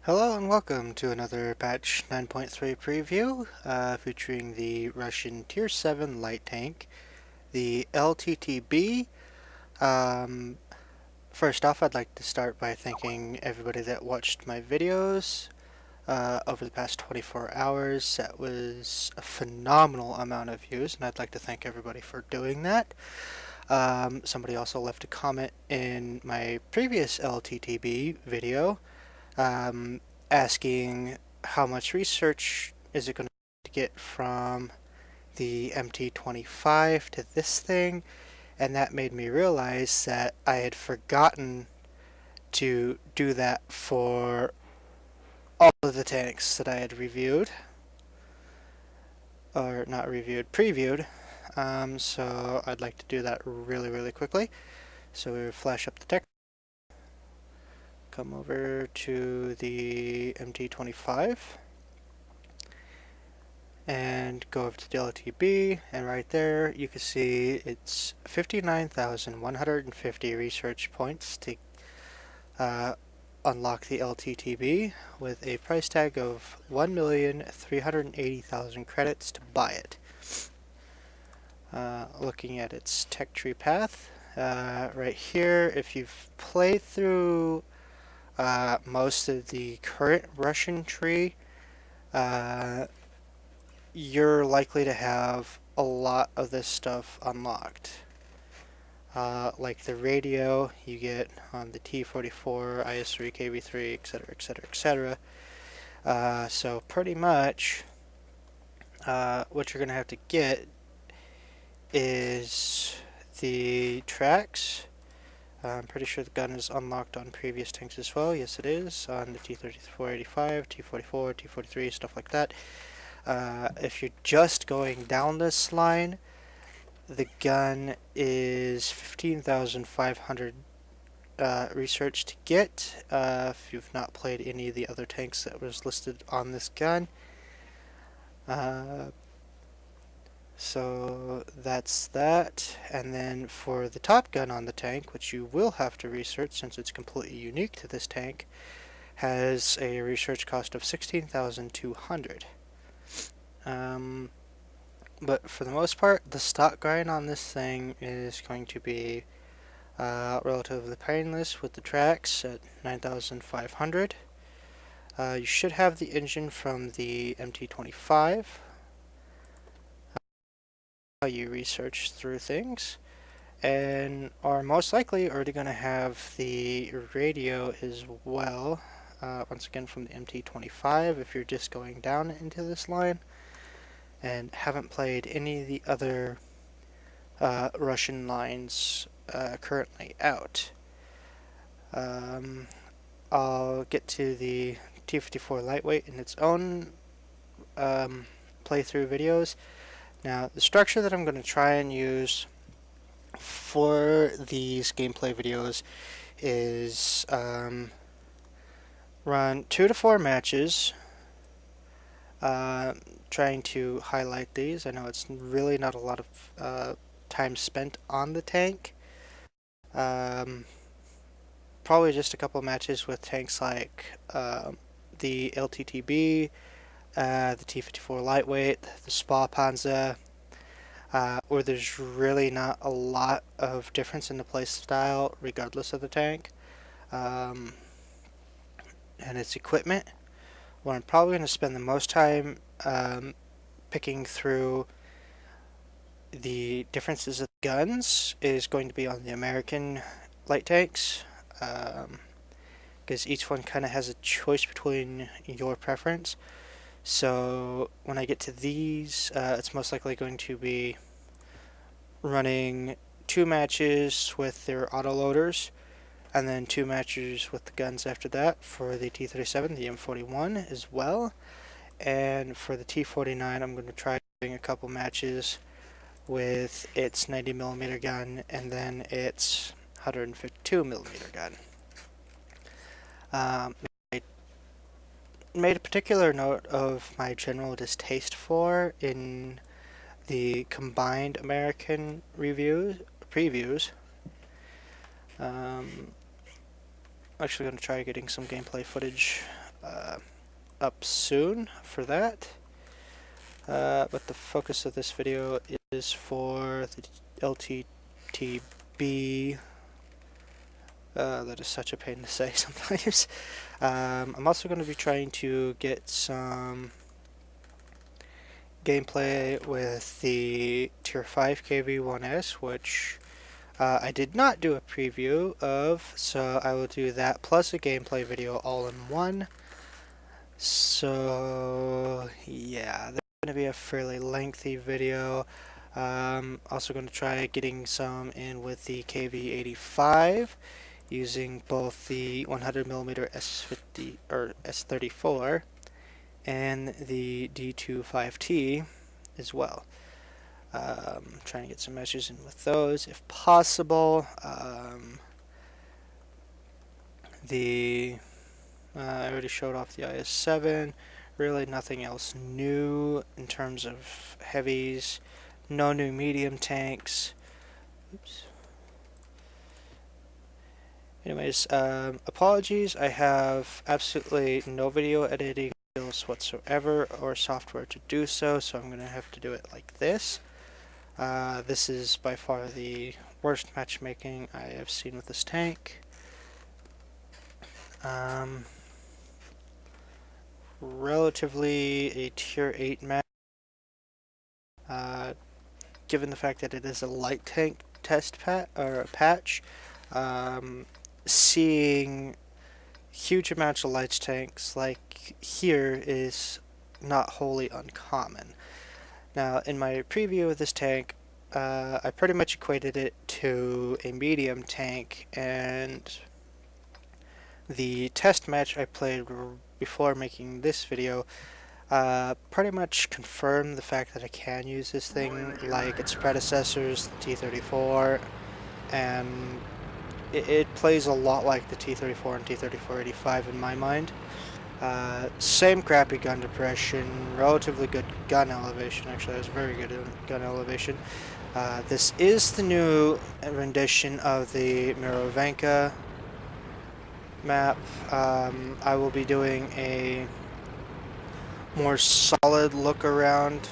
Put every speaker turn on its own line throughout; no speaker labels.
Hello and welcome to another patch 9.3 preview featuring the Russian Tier 7 light tank, the LTTB. First off, I'd like to start by thanking everybody that watched my videos over the past 24 hours. That was a phenomenal amount of views, and I'd like to thank everybody for doing that. Somebody also left a comment in my previous LTTB video asking how much research is it going to get from the MT25 to this thing, and that made me realize that I had forgotten to do that for all of the tanks that I had reviewed, or not reviewed, previewed. So I'd like to do that really quickly. So we flash up the text, come over to the MT25, and go over to the LTTB, and right there you can see it's 59,150 research points to unlock the LTTB with a price tag of 1,380,000 credits to buy it. Looking at its tech tree path, right here, if you've played through most of the current Russian tree, you're likely to have a lot of this stuff unlocked. Like the radio you get on the T44, IS3, KV3, etc, etc, etc. So pretty much what you're going to have to get is the tracks. I'm pretty sure the gun is unlocked on previous tanks as well. Yes, it is on the T3485, T44, T43, stuff like that. If you're just going down this line, the gun is 15,500 research to get if you've not played any of the other tanks that was listed on this gun. So that's that. And then for the top gun on the tank, which you will have to research since it's completely unique to this tank, has a research cost of 16,200. But for the most part, the stock grind on this thing is going to be relatively painless with the tracks at 9,500. You should have the engine from the MT25. You research through things, and are most likely already going to have the radio as well. Once again from the MT25 if you're just going down into this line and haven't played any of the other Russian lines currently out. I'll get to the T54 lightweight in its own playthrough videos. Now, the structure that I'm going to try and use for these gameplay videos is run 2 to 4 matches, trying to highlight these. I know it's really not a lot of time spent on the tank. Probably just a couple matches with tanks like the LTTB, the T54 lightweight, the Spa Panzer, where there's really not a lot of difference in the play style regardless of the tank and its equipment. What I'm probably going to spend the most time picking through the differences of guns is going to be on the American light tanks, because each one kind of has a choice between your preference. So when I get to these, it's most likely going to be running 2 matches with their autoloaders, and then 2 matches with the guns after that for the T37, the M41 as well. And for the T49, I'm going to try doing a couple matches with its 90mm gun and then its 152mm gun. I made a particular note of my general distaste for in the combined American previews. Actually going to try getting some gameplay footage up soon for that. But the focus of this video is for the LTTB. That is such a pain to say sometimes. I'm also going to be trying to get some gameplay with the Tier 5 KV-1S, which I did not do a preview of, so I will do that plus a gameplay video all in one. So yeah, that's going to be a fairly lengthy video. Also going to try getting some in with the KV-85 using both the 100mm S50 or S34 and the D25T as well. Trying to get some measures in with those if possible. I already showed off the IS-7. Really nothing else new in terms of heavies. No new medium tanks. Oops. Anyways, apologies. I have absolutely no video editing skills whatsoever or software to do so, so I'm going to have to do it like this. This is by far the worst matchmaking I have seen with this tank. Relatively a tier 8 match. Given the fact that it is a light tank test patch, seeing huge amounts of light tanks like here is not wholly uncommon. Now, in my preview of this tank, I pretty much equated it to a medium tank, and the test match I played before making this video pretty much confirmed the fact that I can use this thing like its predecessors, the T-34, and it plays a lot like the T-34 and T-34-85 in my mind. Same crappy gun depression, relatively good gun elevation. Actually, it was very good gun elevation. This is the new rendition of the Mirovanka map. I will be doing a more solid look around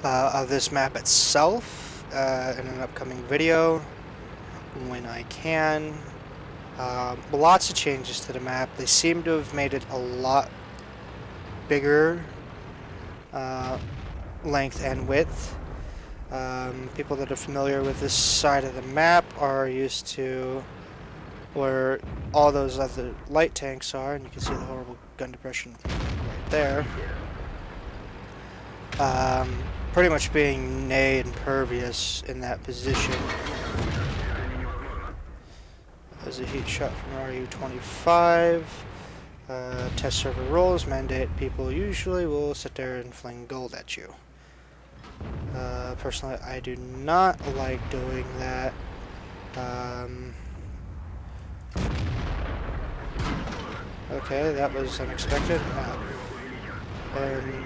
of this map itself in an upcoming video when I can. Lots of changes to the map. They seem to have made it a lot bigger length and width. People that are familiar with this side of the map are used to where all those other light tanks are, and you can see the horrible gun depression right there. Pretty much being nay impervious in that position. There's a heat shot from RU-25. Test server rules mandate people usually will sit there and fling gold at you. Personally, I do not like doing that. Okay, that was unexpected. And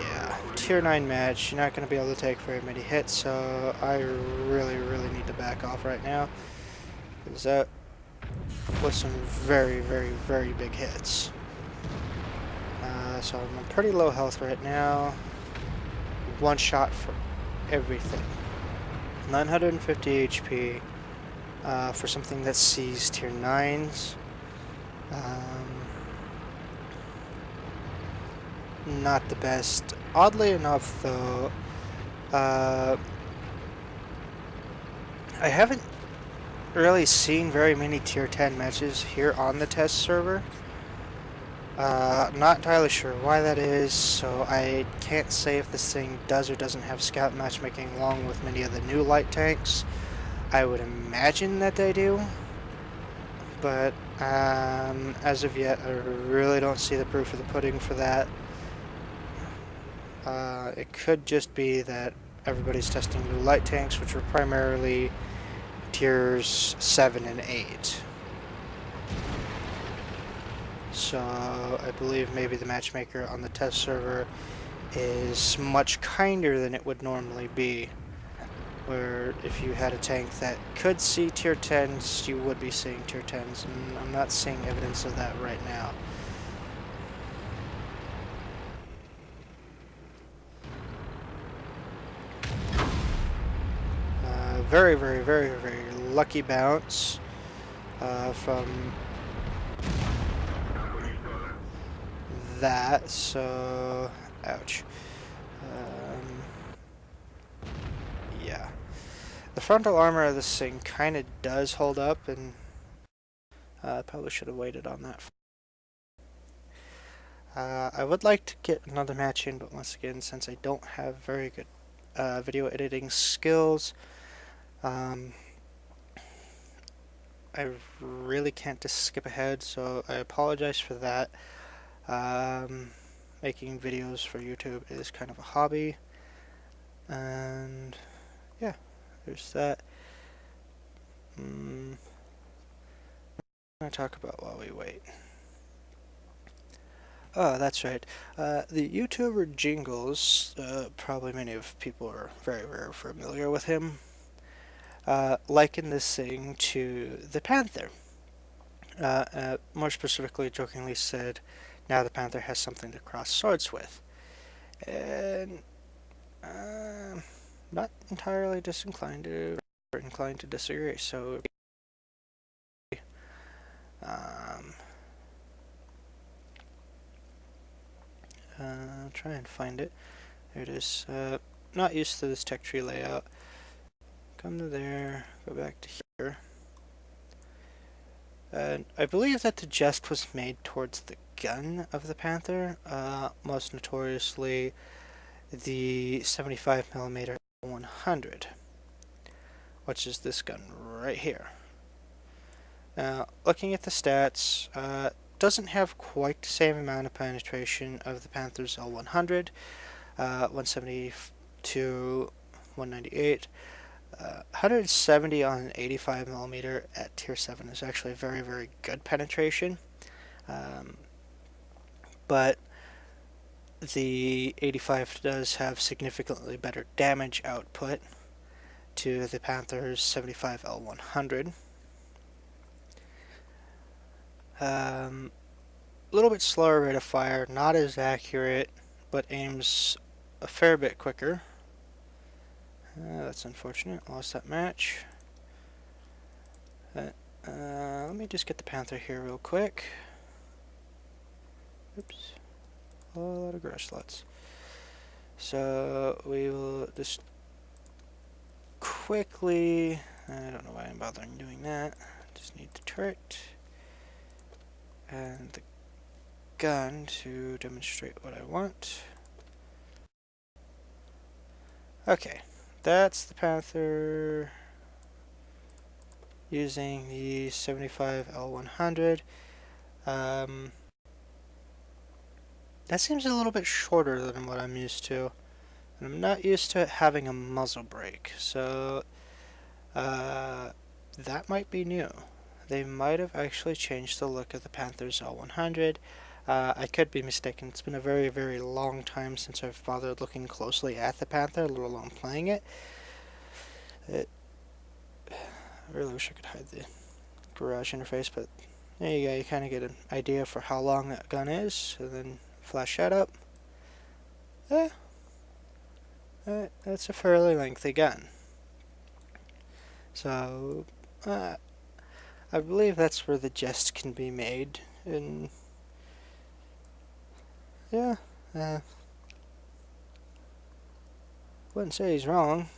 yeah, tier 9 match, you're not going to be able to take very many hits, so I really need to back off right now. Because that was some very big hits. So I'm on pretty low health right now. One shot for everything. 950 HP for something that sees tier 9s. Not the best. Oddly enough, though, I haven't really seen very many tier 10 matches here on the test server. Not entirely sure why that is, so I can't say if this thing does or doesn't have scout matchmaking along with many of the new light tanks. I would imagine that they do, but as of yet I really don't see the proof of the pudding for that. It could just be that everybody's testing new light tanks, which are primarily tiers 7 and 8. So I believe maybe the matchmaker on the test server is much kinder than it would normally be. where if you had a tank that could see tier 10s, you would be seeing tier 10s, and I'm not seeing evidence of that right now. Very, very, very, very lucky bounce from that, so ouch. Yeah. The frontal armor of this thing kind of does hold up, and probably should have waited on that. I would like to get another match in, but once again, since I don't have very good video editing skills, I really can't just skip ahead, so I apologize for that. Making videos for YouTube is kind of a hobby, and yeah, there's that. I'm going to talk about while we wait. Oh, that's right. The YouTuber Jingles, probably many of people are very, very familiar with him, likened this thing to the Panther. More specifically, jokingly said, now the Panther has something to cross swords with. And not entirely disinclined to, or inclined to disagree, so try and find it. There it is. Not used to this tech tree layout. Come to there, go back to here. I believe that the jest was made towards the gun of the Panther, most notoriously the 75mm 100, which is this gun right here. Now, looking at the stats, doesn't have quite the same amount of penetration of the Panther's L100, 170 to 198. 170 on an 85mm at tier 7 is actually very, very good penetration. But the 85 does have significantly better damage output to the Panther's 75 L100. A little bit slower rate of fire, not as accurate, but aims a fair bit quicker. That's unfortunate. Lost that match. Let me just get the Panther here real quick. Oops. A lot of grass slots. So we will just quickly... I don't know why I'm bothering doing that. Just need the turret and the gun to demonstrate what I want. Okay. That's the Panther using the 75 L100. That seems a little bit shorter than what I'm used to. And I'm not used to it having a muzzle brake, so that might be new. They might have actually changed the look of the Panther's L100. I could be mistaken. It's been a very, very long time since I've bothered looking closely at the Panther, let alone playing it. I really wish I could hide the garage interface, but there you go. You kind of get an idea for how long that gun is, and then flash that up. That's a fairly lengthy gun. So, I believe that's where the jest can be made, and yeah, wouldn't say he's wrong.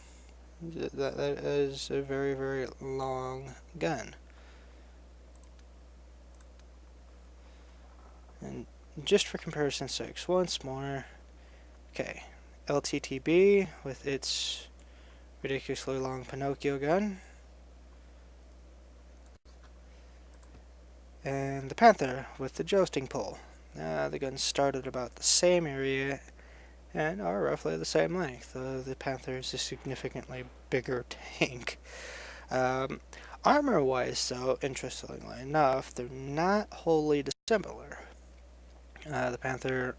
That is a very, very long gun. And just for comparison's sake, once more, okay, LTTB with its ridiculously long Pinocchio gun, and the Panther with the jousting pole. The guns start at about the same area and are roughly the same length, though the Panther is a significantly bigger tank. Armor-wise, though, interestingly enough, they're not wholly dissimilar. The Panther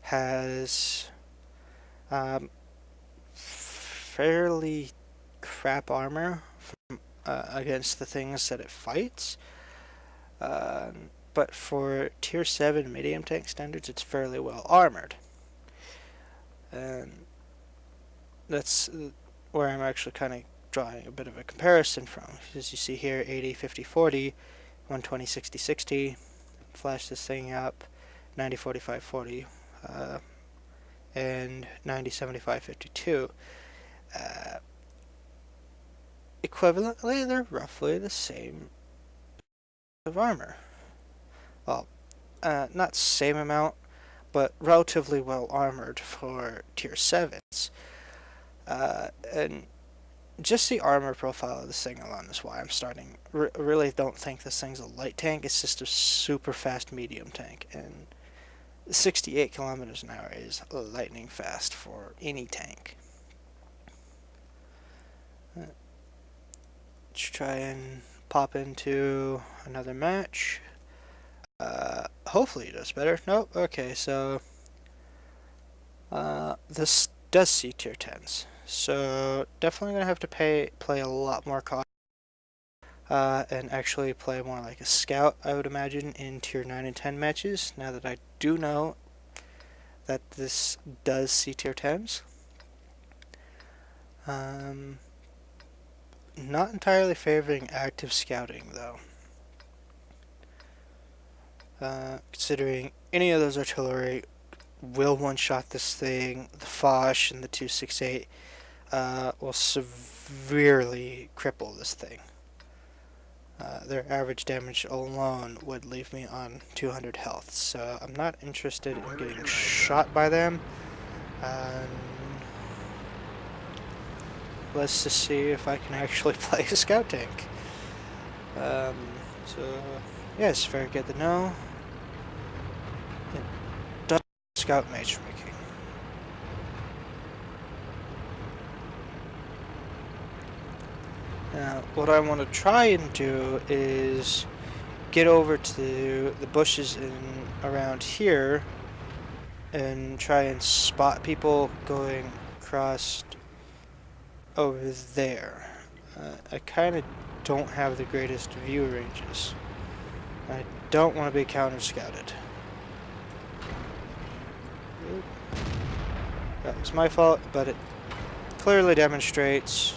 has fairly crap armor from, against the things that it fights. But for tier 7 medium tank standards, it's fairly well armored. And that's where I'm actually kind of drawing a bit of a comparison from. As you see here, 80, 50, 40, 120, 60, 60. Flash this thing up, 90, 45, 40, and 90, 75, 52. Equivalently, they're roughly the same of armor. Well, not same amount, but relatively well armored for tier 7s. And just the armor profile of this thing alone is why I'm starting. Really don't think this thing's a light tank. It's just a super fast medium tank, and 68 kilometers an hour is lightning fast for any tank. Let's try and pop into another match. Hopefully it does better. Nope. Okay, so this does see tier 10s. So definitely gonna have to play a lot more caution, and actually play more like a scout, I would imagine, in tier 9 and 10 matches, now that I do know that this does see tier 10s. Not entirely favoring active scouting, though. Considering any of those artillery will one-shot this thing, the Foch and the 268 will severely cripple this thing. Their average damage alone would leave me on 200 health, so I'm not interested in getting shot by them. Let's just see if I can actually play a scout tank. So, yes, very good to know. It does scout matchmaking. Now, what I want to try and do is get over to the bushes around here and try and spot people going across over there. I kind of don't have the greatest view ranges. I don't want to be counter-scouted. That was my fault, but it clearly demonstrates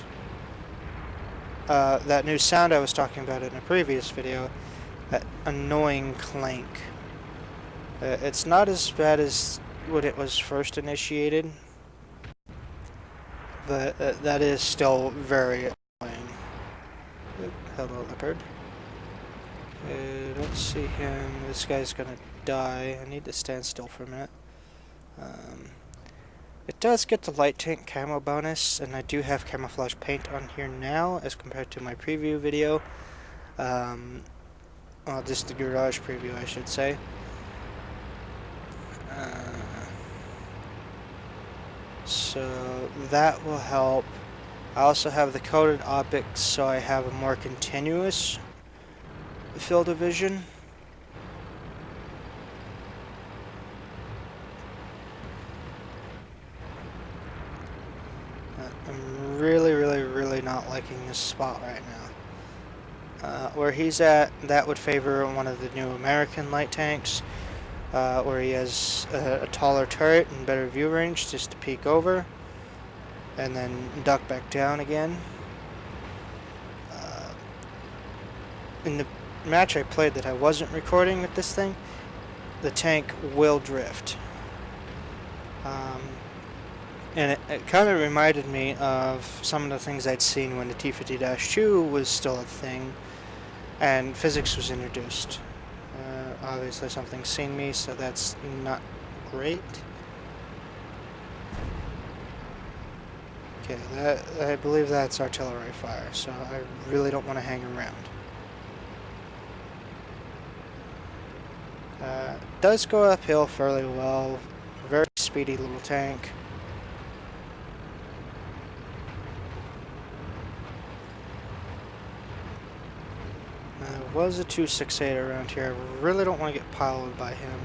that new sound I was talking about in a previous video, that annoying clank. It's not as bad as when it was first initiated, but that is still very annoying. Hello, leopard. Okay, don't see him. This guy's gonna die. I need to stand still for a minute. It does get the light tank camo bonus, and I do have camouflage paint on here now as compared to my preview video. Well, just the garage preview, I should say. So that will help. I also have the coated optics, so I have a more continuous field of vision. I'm really not liking this spot right now. Where he's at, that would favor one of the new American light tanks, where he has a taller turret and better view range just to peek over and then duck back down again. In the match I played that I wasn't recording with this thing, the tank will drift. And it kind of reminded me of some of the things I'd seen when the T-50-2 was still a thing and physics was introduced. Obviously something's seen me, so that's not great. Okay, I believe that's artillery fire, so I really don't want to hang around. Does go uphill fairly well. Very speedy little tank. There was a 268 around here. I really don't want to get piled by him.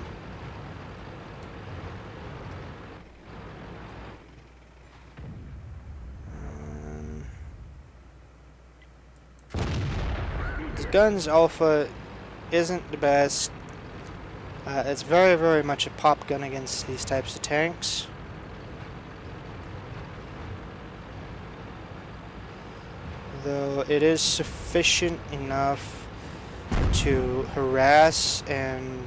guns alpha isn't the best. It's very, very much a pop gun against these types of tanks. Though it is sufficient enough to harass and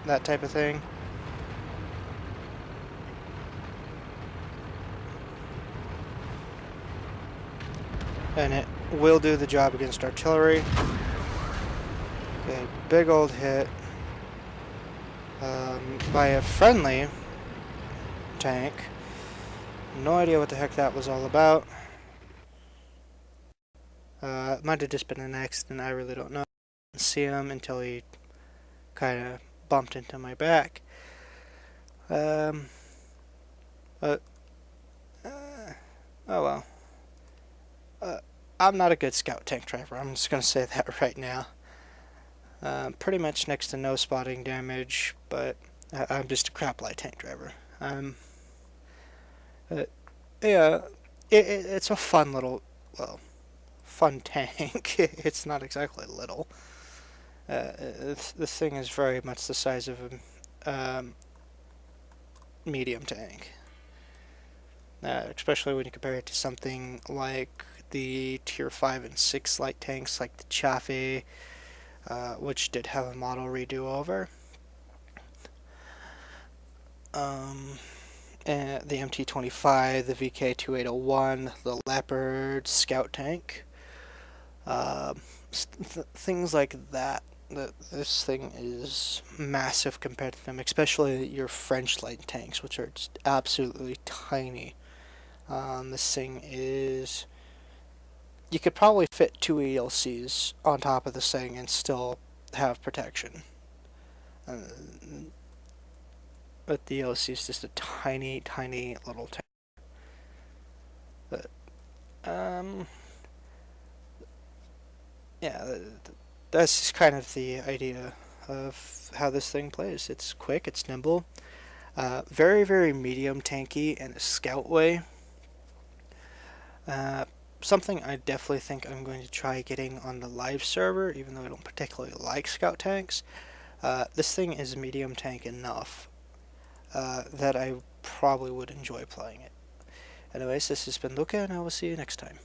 that type of thing. And it will do the job against artillery. Okay, big old hit by a friendly tank. No idea what the heck that was all about. It might have just been an accident, I really don't know. I didn't see him until he kind of bumped into my back. Oh well. I'm not a good scout tank driver, I'm just going to say that right now. Pretty much next to no spotting damage, but I'm just a crap light tank driver. Yeah, it's a fun little, well, fun tank. It's not exactly little. This thing is very much the size of a medium tank. Especially when you compare it to something like the tier 5 and 6 light tanks like the Chaffee, which did have a model redo over. And the MT-25, the VK-2801, the Leopard scout tank. Things like that. This thing is massive compared to them, especially your French light tanks, which are just absolutely tiny. This thing is... You could probably fit 2 ELCs on top of this thing and still have protection. But the ELC is just a tiny, tiny little tank. But, yeah, that's just kind of the idea of how this thing plays. It's quick, it's nimble, very, very medium tanky in a scout way. Something I definitely think I'm going to try getting on the live server, even though I don't particularly like scout tanks. This thing is medium tank enough that I probably would enjoy playing it. Anyways, this has been Luca, and I will see you next time.